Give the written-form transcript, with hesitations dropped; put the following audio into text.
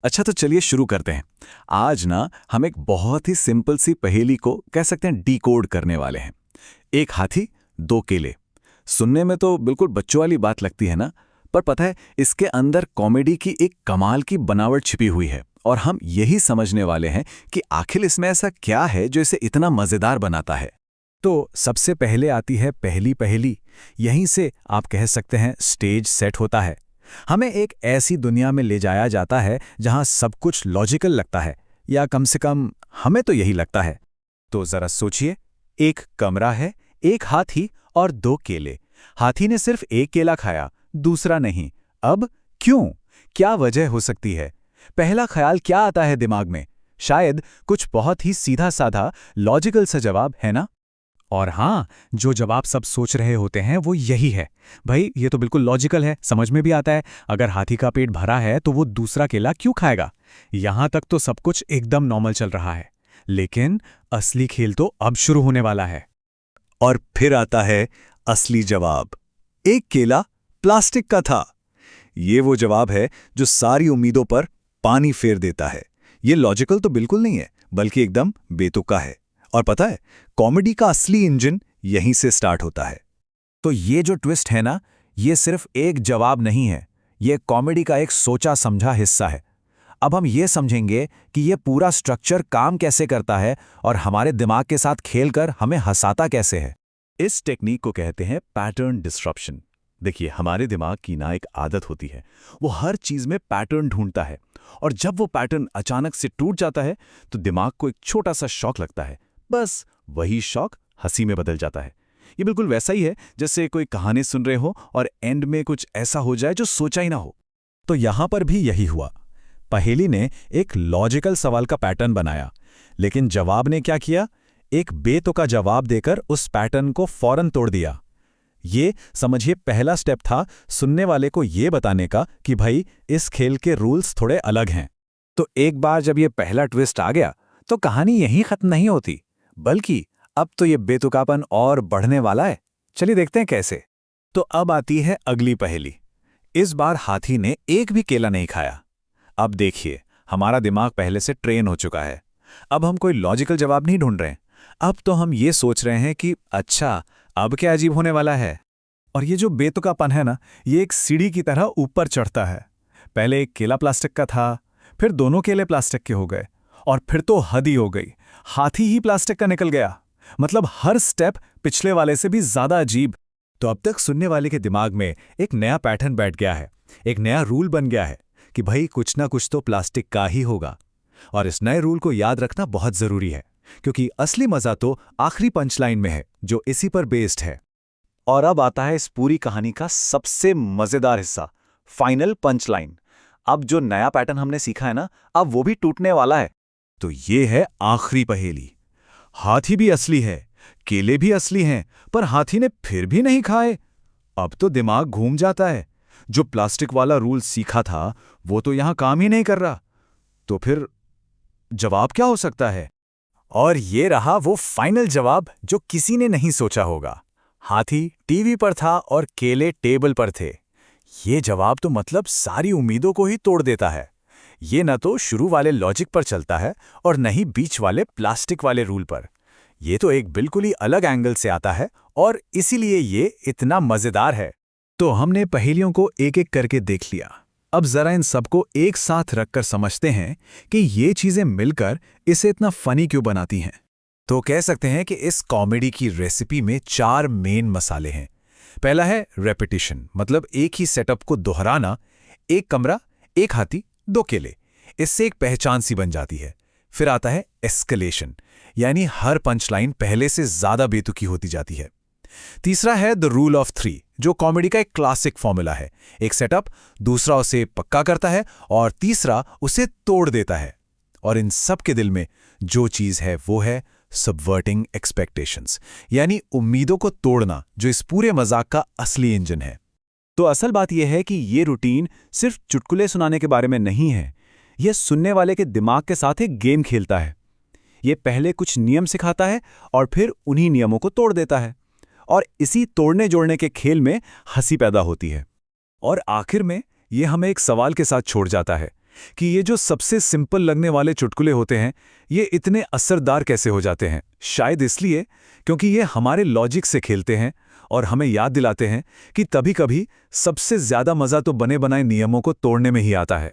अच्छा तो चलिए शुरू करते हैं। आज ना हम एक बहुत ही सिंपल सी पहेली को कह सकते हैं डिकोड करने वाले हैं। एक हाथी, दो केले। सुनने में तो बिल्कुल बच्चों वाली बात लगती है ना, पर पता है इसके अंदर कॉमेडी की एक कमाल की बनावट छिपी हुई है और हम यही समझने वाले हैं कि आखिर इसमें ऐसा क्या है जो इसे इतना मजेदार बनाता है। तो सबसे पहले आती है पहली पहेली। यहीं से आप कह सकते हैं स्टेज सेट होता है। हमें एक ऐसी दुनिया में ले जाया जाता है जहां सब कुछ लॉजिकल लगता है, या कम से कम हमें तो यही लगता है। तो जरा सोचिए, एक कमरा है, एक हाथी और दो केले। हाथी ने सिर्फ एक केला खाया, दूसरा नहीं। अब क्यों? क्या वजह हो सकती है? पहला ख्याल क्या आता है दिमाग में? शायद कुछ बहुत ही सीधा साधा लॉजिकल सा जवाब, है ना? और हाँ, जो जवाब सब सोच रहे होते हैं वो यही है। भाई ये तो बिल्कुल लॉजिकल है, समझ में भी आता है। अगर हाथी का पेट भरा है तो वो दूसरा केला क्यों खाएगा? यहां तक तो सब कुछ एकदम नॉर्मल चल रहा है। लेकिन असली खेल तो अब शुरू होने वाला है। और फिर आता है असली जवाब। एक केला प्लास्टिक का था। ये वो जवाब है जो सारी उम्मीदों पर पानी फेर देता है। ये लॉजिकल तो बिल्कुल नहीं है, बल्कि एकदम बेतुका है। और पता है, कॉमेडी का असली इंजन यहीं से स्टार्ट होता है। तो ये जो ट्विस्ट है ना, ये सिर्फ एक जवाब नहीं है, ये कॉमेडी का एक सोचा समझा हिस्सा है। अब हम ये समझेंगे कि ये पूरा स्ट्रक्चर काम कैसे करता है और हमारे दिमाग के साथ खेलकर हमें हंसाता कैसे है। इस टेक्निक को कहते हैं पैटर्न डिस्रप्शन। देखिए, हमारे दिमाग की ना एक आदत होती है, वो हर चीज में पैटर्न ढूंढता है। और जब वो पैटर्न अचानक से टूट जाता है तो दिमाग को एक छोटा सा शॉक लगता है। बस वही शॉक हंसी में बदल जाता है। ये बिल्कुल वैसा ही है जैसे कोई कहानी सुन रहे हो और एंड में कुछ ऐसा हो जाए जो सोचा ही ना हो। तो यहां पर भी यही हुआ। पहेली ने एक लॉजिकल सवाल का पैटर्न बनाया, लेकिन जवाब ने क्या किया? एक बेतुका जवाब देकर उस पैटर्न को फौरन तोड़ दिया। ये समझिए पहला स्टेप था सुनने वाले को ये बताने का कि भाई इस खेल के रूल्स थोड़े अलग हैं। तो एक बार जब ये पहला ट्विस्ट आ गया तो कहानी यहीं खत्म नहीं होती, बल्कि अब तो ये बेतुकापन और बढ़ने वाला है। चलिए देखते हैं कैसे। तो अब आती है अगली पहेली। इस बार हाथी ने एक भी केला नहीं खाया। अब देखिए, हमारा दिमाग पहले से ट्रेन हो चुका है। अब हम कोई लॉजिकल जवाब नहीं ढूंढ रहे हैं। अब तो हम ये सोच रहे हैं कि अच्छा, अब क्या अजीब होने वाला है। और ये जो बेतुकापन है ना, ये एक सीढ़ी की तरह ऊपर चढ़ता है। पहले एक केला प्लास्टिक का था, फिर दोनों केले प्लास्टिक के हो गए, और फिर तो हद ही हो गई, हाथी ही प्लास्टिक का निकल गया। मतलब हर स्टेप पिछले वाले से भी ज्यादा अजीब। तो अब तक सुनने वाले के दिमाग में एक नया पैटर्न बैठ गया है, एक नया रूल बन गया है कि भाई कुछ ना कुछ तो प्लास्टिक का ही होगा। और इस नए रूल को याद रखना बहुत जरूरी है, क्योंकि असली मजा तो आखिरी पंचलाइन में है जो इसी पर बेस्ड है। और अब आता है इस पूरी कहानी का सबसे मजेदार हिस्सा, फाइनल पंचलाइन। अब जो नया पैटर्न हमने सीखा है ना, अब वो भी टूटने वाला है। तो ये है आखिरी पहेली। हाथी भी असली है, केले भी असली हैं, पर हाथी ने फिर भी नहीं खाए। अब तो दिमाग घूम जाता है। जो प्लास्टिक वाला रूल सीखा था वो तो यहां काम ही नहीं कर रहा। तो फिर जवाब क्या हो सकता है? और ये रहा वो फाइनल जवाब जो किसी ने नहीं सोचा होगा। हाथी टीवी पर था और केले टेबल पर थे। ये जवाब तो मतलब सारी उम्मीदों को ही तोड़ देता है। ये न तो शुरू वाले लॉजिक पर चलता है और न ही बीच वाले प्लास्टिक वाले रूल पर। ये तो एक बिल्कुल ही अलग एंगल से आता है और इसीलिए ये इतना मजेदार है। तो हमने पहेलियों को एक एक करके देख लिया। अब जरा इन सबको एक साथ रखकर समझते हैं कि ये चीजें मिलकर इसे इतना फनी क्यों बनाती हैं। तो कह सकते हैं कि इस कॉमेडी की रेसिपी में 4 मेन मसाले हैं। पहला है रेपिटिशन, मतलब एक ही सेटअप को दोहराना। एक कमरा, एक हाथी, दो केले, इससे एक पहचान सी बन जाती है। फिर आता है एस्केलेशन, यानी हर पंचलाइन पहले से ज्यादा बेतुकी होती जाती है। तीसरा है द रूल ऑफ 3, जो कॉमेडी का एक क्लासिक फॉर्मूला है। एक सेटअप, दूसरा उसे पक्का करता है और तीसरा उसे तोड़ देता है। और इन सब के दिल में जो चीज है वो है सबवर्टिंग एक्सपेक्टेशंस, यानी उम्मीदों को तोड़ना, जो इस पूरे मजाक का असली इंजन है। तो असल बात यह है कि ये रूटीन सिर्फ चुटकुले सुनाने के बारे में नहीं है। यह सुनने वाले के दिमाग के साथ एक गेम खेलता है। ये पहले कुछ नियम सिखाता है और फिर उन्हीं नियमों को तोड़ देता है। और इसी तोड़ने जोड़ने के खेल में हंसी पैदा होती है। और आखिर में ये हमें एक सवाल के साथ छोड़ जाता है कि ये जो सबसे सिंपल लगने वाले चुटकुले होते हैं, ये इतने असरदार कैसे हो जाते हैं। शायद इसलिए क्योंकि ये हमारे लॉजिक से खेलते हैं और हमें याद दिलाते हैं कि कभी-कभी सबसे ज़्यादा मज़ा तो बने बनाए नियमों को तोड़ने में ही आता है।